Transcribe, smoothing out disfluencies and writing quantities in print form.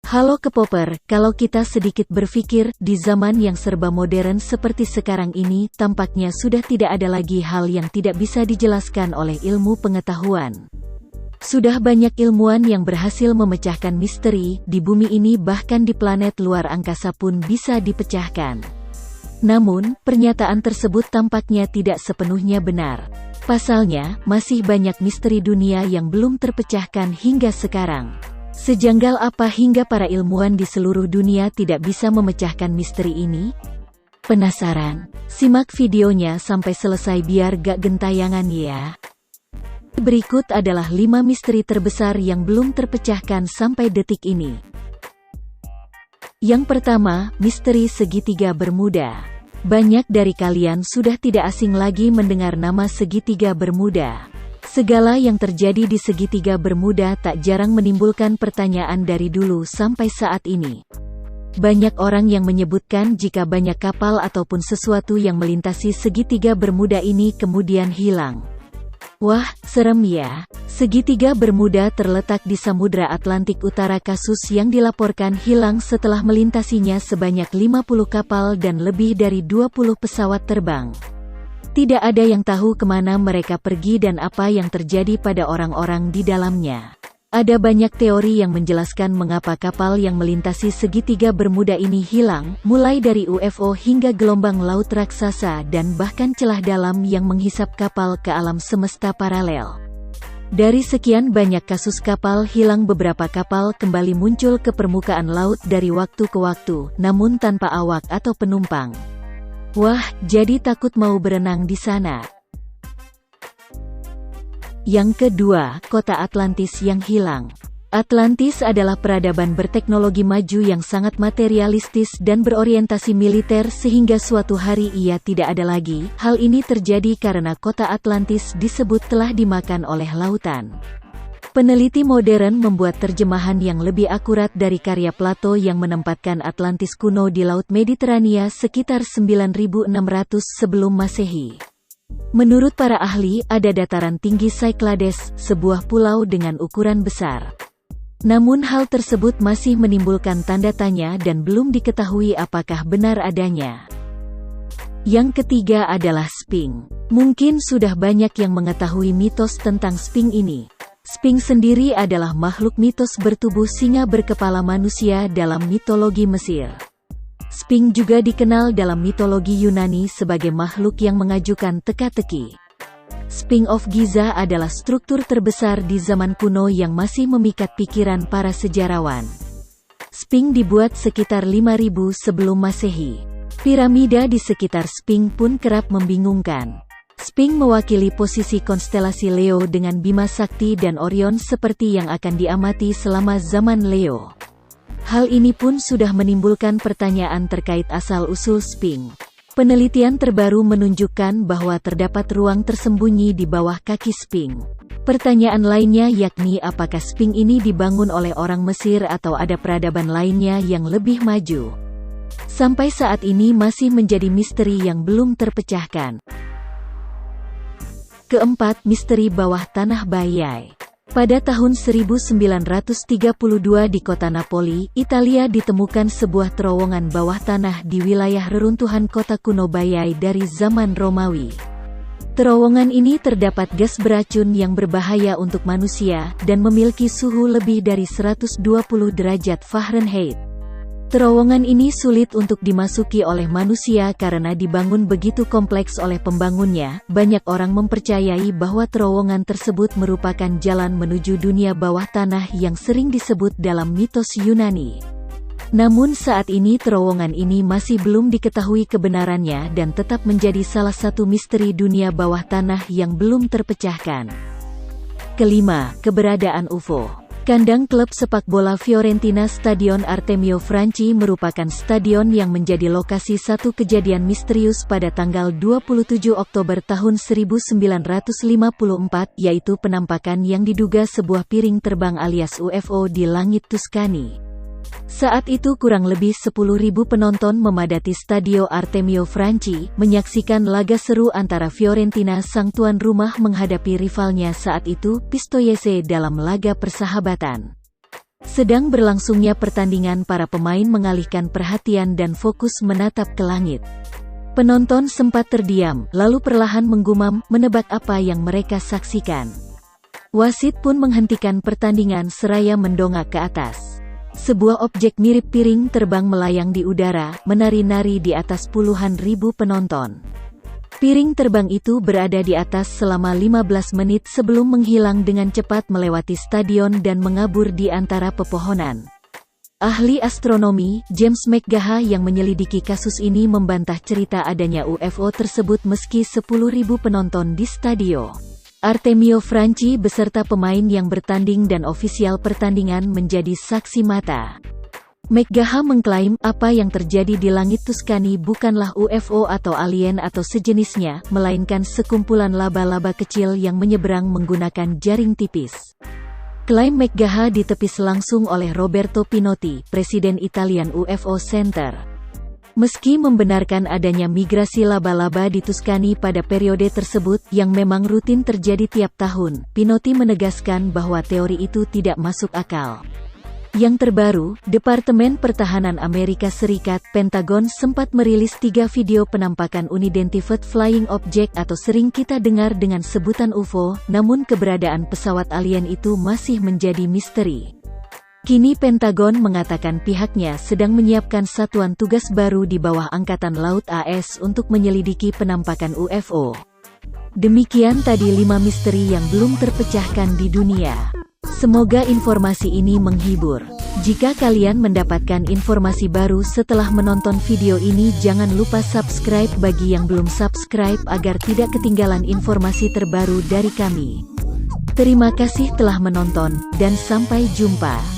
Halo K-popper, kalau kita sedikit berpikir, di zaman yang serba modern seperti sekarang ini, tampaknya sudah tidak ada lagi hal yang tidak bisa dijelaskan oleh ilmu pengetahuan. Sudah banyak ilmuwan yang berhasil memecahkan misteri, di bumi ini bahkan di planet luar angkasa pun bisa dipecahkan. Namun, pernyataan tersebut tampaknya tidak sepenuhnya benar. Pasalnya, masih banyak misteri dunia yang belum terpecahkan hingga sekarang. Sejanggal apa hingga para ilmuwan di seluruh dunia tidak bisa memecahkan misteri ini? Penasaran? Simak videonya sampai selesai biar gak gentayangan ya. Berikut adalah 5 misteri terbesar yang belum terpecahkan sampai detik ini. Yang pertama, misteri segitiga Bermuda. Banyak dari kalian sudah tidak asing lagi mendengar nama segitiga Bermuda. Segala yang terjadi di segitiga Bermuda tak jarang menimbulkan pertanyaan dari dulu sampai saat ini. Banyak orang yang menyebutkan jika banyak kapal ataupun sesuatu yang melintasi segitiga Bermuda ini kemudian hilang. Wah, serem ya. Segitiga Bermuda terletak di Samudra Atlantik Utara. Kasus yang dilaporkan hilang setelah melintasinya sebanyak 50 kapal dan lebih dari 20 pesawat terbang. Tidak ada yang tahu kemana mereka pergi dan apa yang terjadi pada orang-orang di dalamnya. Ada banyak teori yang menjelaskan mengapa kapal yang melintasi segitiga Bermuda ini hilang, mulai dari UFO hingga gelombang laut raksasa dan bahkan celah dalam yang menghisap kapal ke alam semesta paralel. Dari sekian banyak kasus kapal hilang, beberapa kapal kembali muncul ke permukaan laut dari waktu ke waktu, namun tanpa awak atau penumpang. Wah, jadi takut mau berenang di sana. Yang kedua, kota Atlantis yang hilang. Atlantis adalah peradaban berteknologi maju yang sangat materialistis dan berorientasi militer sehingga suatu hari ia tidak ada lagi. Hal ini terjadi karena kota Atlantis disebut telah dimakan oleh lautan. Peneliti modern membuat terjemahan yang lebih akurat dari karya Plato yang menempatkan Atlantis kuno di Laut Mediterania sekitar 9600 sebelum Masehi. Menurut para ahli, ada dataran tinggi Cyclades, sebuah pulau dengan ukuran besar. Namun hal tersebut masih menimbulkan tanda tanya dan belum diketahui apakah benar adanya. Yang ketiga adalah Sphinx. Mungkin sudah banyak yang mengetahui mitos tentang Sphinx ini. Sphinx sendiri adalah makhluk mitos bertubuh singa berkepala manusia dalam mitologi Mesir. Sphinx juga dikenal dalam mitologi Yunani sebagai makhluk yang mengajukan teka-teki. Sphinx of Giza adalah struktur terbesar di zaman kuno yang masih memikat pikiran para sejarawan. Sphinx dibuat sekitar 5000 sebelum Masehi. Piramida di sekitar Sphinx pun kerap membingungkan. Sphinx mewakili posisi konstelasi Leo dengan Bima Sakti dan Orion seperti yang akan diamati selama zaman Leo. Hal ini pun sudah menimbulkan pertanyaan terkait asal-usul Sphinx. Penelitian terbaru menunjukkan bahwa terdapat ruang tersembunyi di bawah kaki Sphinx. Pertanyaan lainnya yakni apakah Sphinx ini dibangun oleh orang Mesir atau ada peradaban lainnya yang lebih maju. Sampai saat ini masih menjadi misteri yang belum terpecahkan. Keempat, misteri bawah tanah Baiae. Pada tahun 1932 di kota Napoli, Italia ditemukan sebuah terowongan bawah tanah di wilayah reruntuhan kota kuno Baiae dari zaman Romawi. Terowongan ini terdapat gas beracun yang berbahaya untuk manusia, dan memiliki suhu lebih dari 120 derajat Fahrenheit. Terowongan ini sulit untuk dimasuki oleh manusia karena dibangun begitu kompleks oleh pembangunnya. Banyak orang mempercayai bahwa terowongan tersebut merupakan jalan menuju dunia bawah tanah yang sering disebut dalam mitos Yunani. Namun saat ini terowongan ini masih belum diketahui kebenarannya dan tetap menjadi salah satu misteri dunia bawah tanah yang belum terpecahkan. Kelima, keberadaan UFO. Kandang klub sepak bola Fiorentina Stadion Artemio Franchi merupakan stadion yang menjadi lokasi satu kejadian misterius pada tanggal 27 Oktober tahun 1954, yaitu penampakan yang diduga sebuah piring terbang alias UFO di langit Tuscany. Saat itu kurang lebih 10.000 penonton memadati Stadio Artemio Franchi, menyaksikan laga seru antara Fiorentina sang tuan rumah menghadapi rivalnya saat itu, Pistoiese dalam laga persahabatan. Sedang berlangsungnya pertandingan, para pemain mengalihkan perhatian dan fokus menatap ke langit. Penonton sempat terdiam, lalu perlahan menggumam, menebak apa yang mereka saksikan. Wasit pun menghentikan pertandingan seraya mendongak ke atas. Sebuah objek mirip piring terbang melayang di udara, menari-nari di atas puluhan ribu penonton. Piring terbang itu berada di atas selama 15 menit sebelum menghilang dengan cepat melewati stadion dan mengabur di antara pepohonan. Ahli astronomi, James McGaha yang menyelidiki kasus ini membantah cerita adanya UFO tersebut meski 10.000 penonton di stadio. Artemio Franchi beserta pemain yang bertanding dan ofisial pertandingan menjadi saksi mata. McGaha mengklaim apa yang terjadi di langit Tuscany bukanlah UFO atau alien atau sejenisnya, melainkan sekumpulan laba-laba kecil yang menyeberang menggunakan jaring tipis. Klaim McGaha ditepis langsung oleh Roberto Pinotti, Presiden Italian UFO Center. Meski membenarkan adanya migrasi laba-laba di Tuscany pada periode tersebut yang memang rutin terjadi tiap tahun, Pinotti menegaskan bahwa teori itu tidak masuk akal. Yang terbaru, Departemen Pertahanan Amerika Serikat, Pentagon sempat merilis 3 video penampakan Unidentified Flying Object atau sering kita dengar dengan sebutan UFO, namun keberadaan pesawat alien itu masih menjadi misteri. Kini Pentagon mengatakan pihaknya sedang menyiapkan satuan tugas baru di bawah Angkatan Laut AS untuk menyelidiki penampakan UFO. Demikian tadi 5 misteri yang belum terpecahkan di dunia. Semoga informasi ini menghibur. Jika kalian mendapatkan informasi baru setelah menonton video ini, jangan lupa subscribe bagi yang belum subscribe agar tidak ketinggalan informasi terbaru dari kami. Terima kasih telah menonton, dan sampai jumpa.